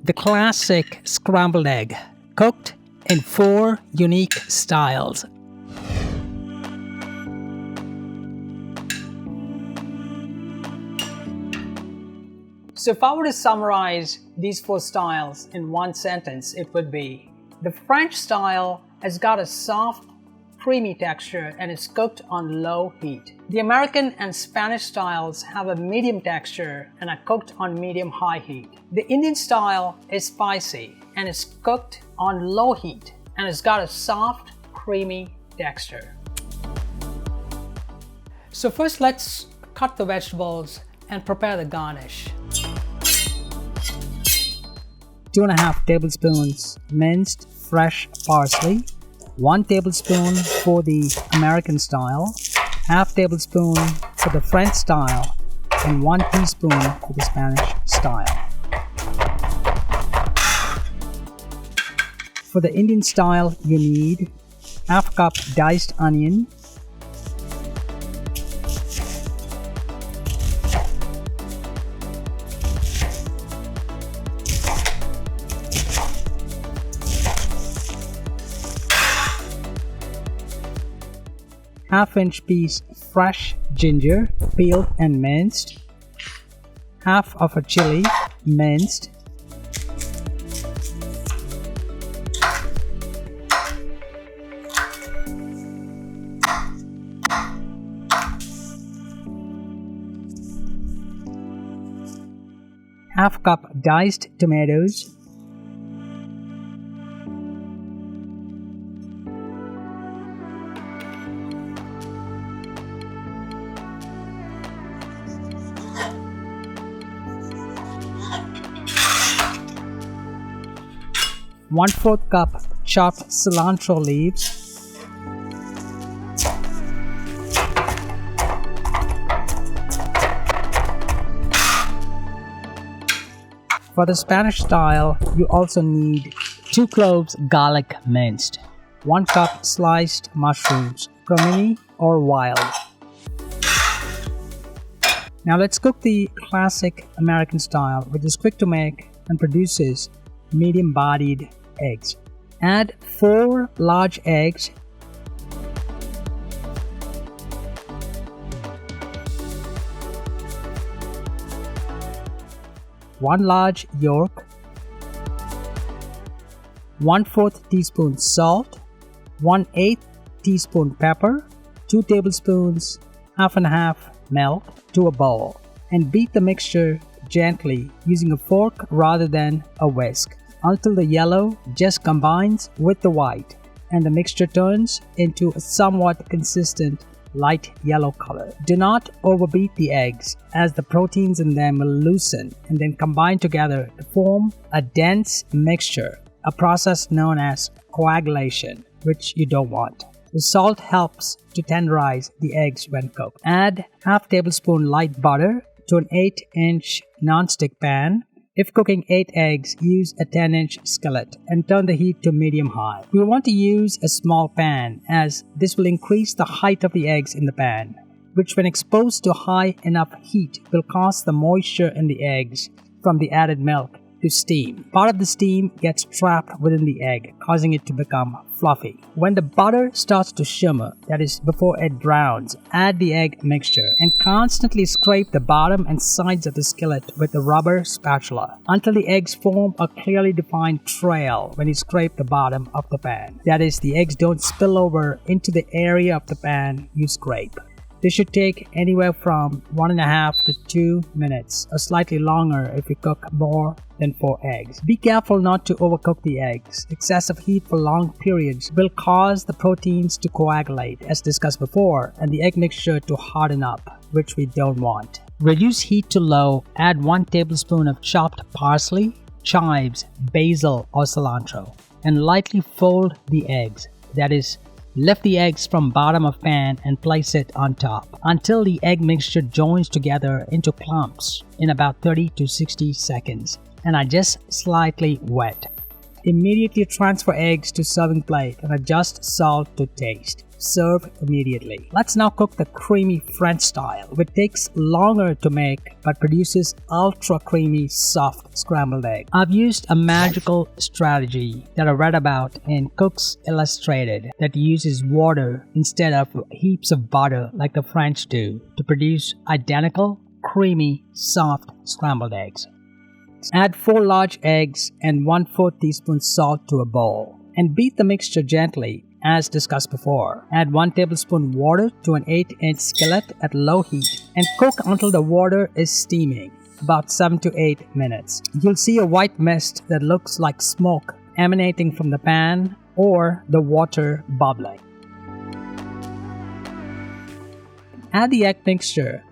The classic scrambled egg, cooked in 4 unique styles. So if I were to summarize these 4 styles in one sentence, it would be: the French style has got a soft, creamy texture and is cooked on low heat. The American and Spanish styles have a medium texture and are cooked on medium-high heat. The Indian style is spicy and is cooked on low heat and has got a soft, creamy texture. So first let's cut the vegetables and prepare the garnish. 2.5 tablespoons minced fresh parsley, 1 tablespoon for the American style, half tablespoon for the French style, and 1 teaspoon for the Spanish style. For the Indian style, you need half cup diced onion, half-inch piece fresh ginger, peeled and minced, half of a chili, minced, half cup diced tomatoes, 1/4 cup chopped cilantro leaves, for the Spanish style, you also need 2 cloves garlic minced, 1 cup sliced mushrooms, cremini or wild. Now let's cook the classic American style, which is quick to make and produces medium-bodied eggs. Add 4 large eggs, one large yolk, 1/4 teaspoon salt, 1/8 teaspoon pepper, 2 tablespoons, half and half milk to a bowl, and beat the mixture gently using a fork rather than a whisk until the yellow just combines with the white and the mixture turns into a somewhat consistent light yellow color. Do not overbeat the eggs, as the proteins in them will loosen and then combine together to form a dense mixture, a process known as coagulation, which you don't want. The salt helps to tenderize the eggs when cooked. Add half tablespoon light butter to an 8-inch non-stick pan. If cooking 8 eggs, use a 10-inch skillet and turn the heat to medium-high. You will want to use a small pan, as this will increase the height of the eggs in the pan, which when exposed to high enough heat will cause the moisture in the eggs from the added milk to steam. Part of the steam gets trapped within the egg, causing it to become fluffy. When the butter starts to shimmer, that is before it browns, add the egg mixture and constantly scrape the bottom and sides of the skillet with a rubber spatula until the eggs form a clearly defined trail when you scrape the bottom of the pan. That is, the eggs don't spill over into the area of the pan you scrape. This should take anywhere from 1.5 to 2 minutes, or slightly longer if you cook more than 4 eggs. Be careful not to overcook the eggs. Excessive heat for long periods will cause the proteins to coagulate, as discussed before, and the egg mixture to harden up, which we don't want. Reduce heat to low, add 1 tablespoon of chopped parsley, chives, basil or cilantro, and lightly fold the eggs. That is, lift the eggs from bottom of pan and place it on top until the egg mixture joins together into clumps in about 30 to 60 seconds and are just slightly wet. Immediately transfer eggs to serving plate and adjust salt to taste. Serve immediately. Let's now cook the creamy French style, which takes longer to make but produces ultra creamy, soft scrambled egg. I've used a magical strategy that I read about in Cooks Illustrated that uses water instead of heaps of butter like the French do to produce identical, creamy, soft scrambled eggs. Add 4 large eggs and 1/4 teaspoon salt to a bowl and beat the mixture gently as discussed before. Add 1 tablespoon water to an 8-inch skillet at low heat and cook until the water is steaming, about 7 to 8 minutes. You'll see a white mist that looks like smoke emanating from the pan or the water bubbling. Add the egg mixture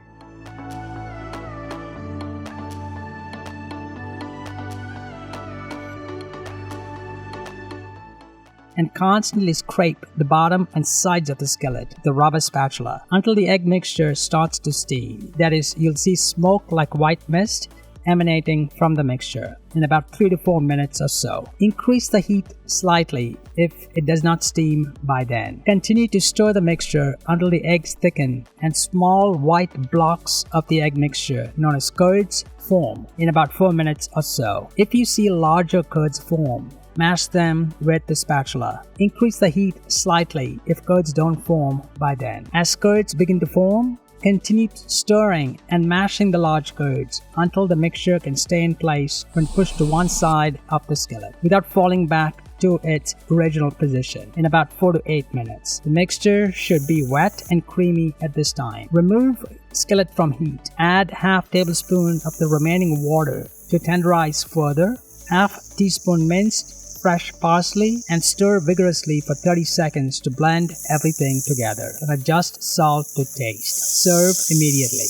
and constantly scrape the bottom and sides of the skillet with the rubber spatula until the egg mixture starts to steam. That is, you'll see smoke like white mist emanating from the mixture in about 3 to 4 minutes or so. Increase the heat slightly if it does not steam by then. Continue to stir the mixture until the eggs thicken and small white blocks of the egg mixture, known as curds, form in about 4 minutes or so. If you see larger curds form, mash them with the spatula. Increase the heat slightly if curds don't form by then. As curds begin to form, continue stirring and mashing the large curds until the mixture can stay in place when pushed to one side of the skillet without falling back to its original position in about 4 to 8 minutes. The mixture should be wet and creamy at this time. Remove skillet from heat. Add half tablespoon of the remaining water to tenderize further. Half teaspoon minced fresh parsley and stir vigorously for 30 seconds to blend everything together and adjust salt to taste. Serve immediately.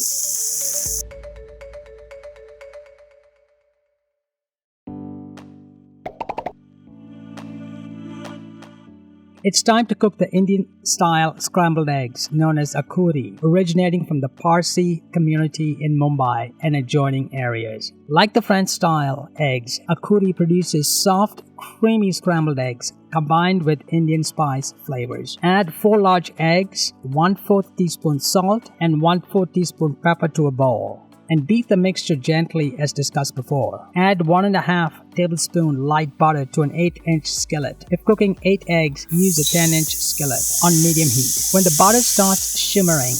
It's time to cook the Indian-style scrambled eggs known as akuri, originating from the Parsi community in Mumbai and adjoining areas. Like the French-style eggs, akuri produces soft, creamy scrambled eggs combined with Indian spice flavors. Add 4 large eggs, 1/4 teaspoon salt, and 1/4 teaspoon pepper to a bowl, and beat the mixture gently as discussed before. Add 1.5 tablespoon light butter to an 8-inch skillet. If cooking 8 eggs, use a 10-inch skillet on medium heat. When the butter starts shimmering,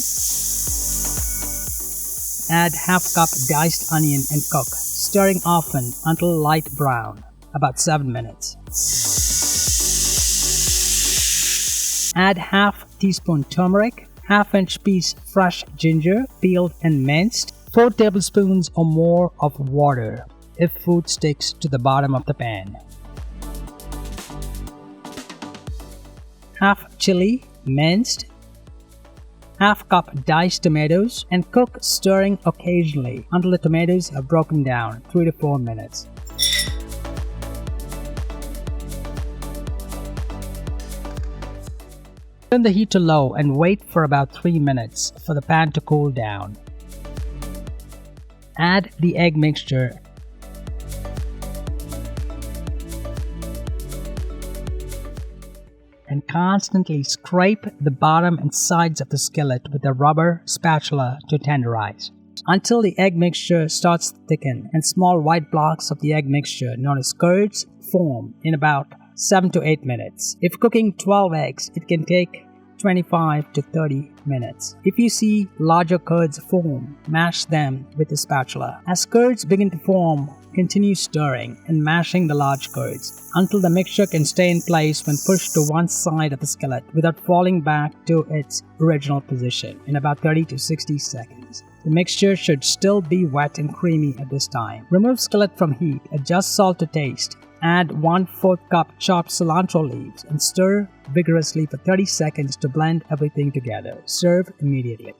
add half cup diced onion and cook, stirring often until light brown, about 7 minutes. Add half teaspoon turmeric, half-inch piece fresh ginger, peeled and minced, 4 tablespoons or more of water if food sticks to the bottom of the pan. Half chili, minced, half cup diced tomatoes, and cook stirring occasionally until the tomatoes are broken down, 3 to 4 minutes. Turn the heat to low and wait for about 3 minutes for the pan to cool down. Add the egg mixture and constantly scrape the bottom and sides of the skillet with a rubber spatula to tenderize until the egg mixture starts to thicken and small white blocks of the egg mixture, known as curds, form in about 7 to 8 minutes. If cooking 12 eggs, it can take 25 to 30 minutes. If you see larger curds form, mash them with a spatula. As curds begin to form, continue stirring and mashing the large curds until the mixture can stay in place when pushed to one side of the skillet without falling back to its original position in about 30 to 60 seconds. The mixture should still be wet and creamy at this time. Remove skillet from heat, adjust salt to taste. Add 1/4 cup chopped cilantro leaves and stir vigorously for 30 seconds to blend everything together. Serve immediately.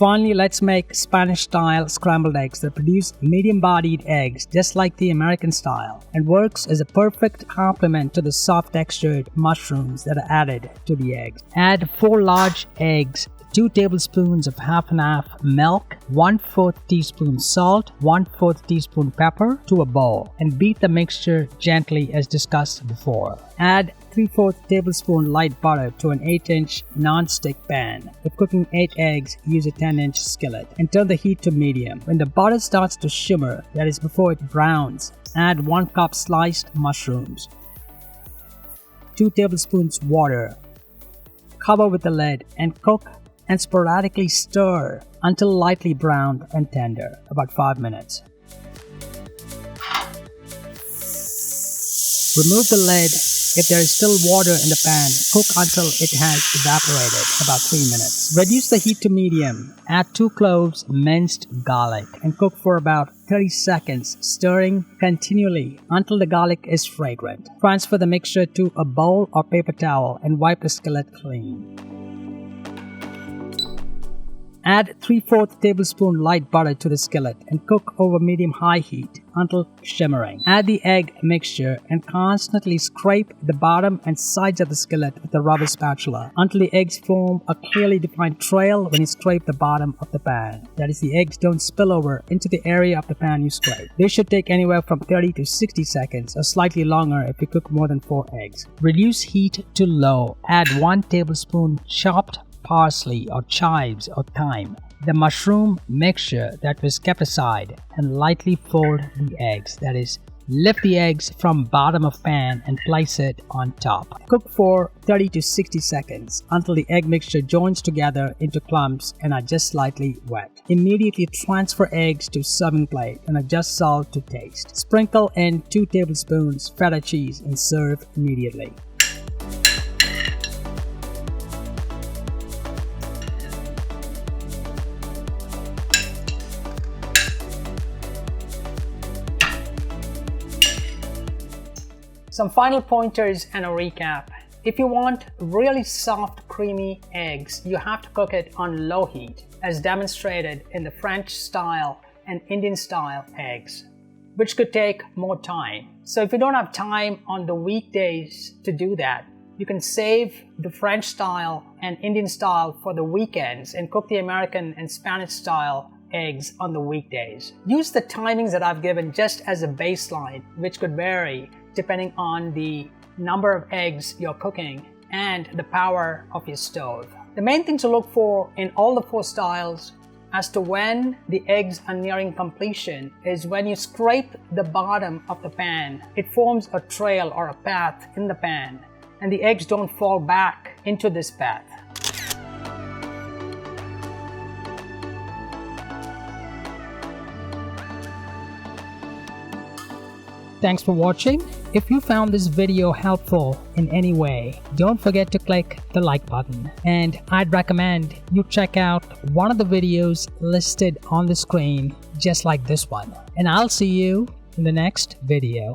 Finally, let's make Spanish-style scrambled eggs that produce medium-bodied eggs just like the American style and works as a perfect complement to the soft-textured mushrooms that are added to the eggs. Add 4 large eggs 2 tablespoons of half and half milk, 1/4 teaspoon salt, 1/4 teaspoon pepper to a bowl, and beat the mixture gently as discussed before. Add 3/4 tablespoon light butter to an 8-inch non-stick pan. If cooking 8 eggs, use a 10-inch skillet and turn the heat to medium. When the butter starts to shimmer, that is before it browns, add 1 cup sliced mushrooms, 2 tablespoons water. Cover with the lid and cook and sporadically stir until lightly browned and tender, about 5 minutes. Remove the lid. If there is still water in the pan, cook until it has evaporated, about 3 minutes. Reduce the heat to medium. Add 2 cloves minced garlic and cook for about 30 seconds, stirring continually until the garlic is fragrant. Transfer the mixture to a bowl or paper towel and wipe the skillet clean. Add 3/4 tablespoon light butter to the skillet and cook over medium-high heat until shimmering. Add the egg mixture and constantly scrape the bottom and sides of the skillet with a rubber spatula until the eggs form a clearly defined trail when you scrape the bottom of the pan. That is, the eggs don't spill over into the area of the pan you scrape. This should take anywhere from 30 to 60 seconds or slightly longer if you cook more than 4 eggs. Reduce heat to low. Add 1 tablespoon chopped parsley or chives or thyme, the mushroom mixture that was kept aside, and lightly fold the eggs. That is, lift the eggs from bottom of pan and place it on top. Cook for 30 to 60 seconds until the egg mixture joins together into clumps and are just slightly wet. Immediately transfer eggs to serving plate and adjust salt to taste. Sprinkle in 2 tablespoons feta cheese and serve immediately. Some final pointers and a recap. If you want really soft, creamy eggs, you have to cook it on low heat, as demonstrated in the French style and Indian style eggs, which could take more time. So if you don't have time on the weekdays to do that, you can save the French style and Indian style for the weekends and cook the American and Spanish style eggs on the weekdays. Use the timings that I've given just as a baseline, which could vary depending on the number of eggs you're cooking and the power of your stove. The main thing to look for in all the 4 styles as to when the eggs are nearing completion is when you scrape the bottom of the pan. It forms a trail or a path in the pan, and the eggs don't fall back into this path. Thanks for watching. If you found this video helpful in any way, don't forget to click the like button. And I'd recommend you check out one of the videos listed on the screen, just like this one. And I'll see you in the next video.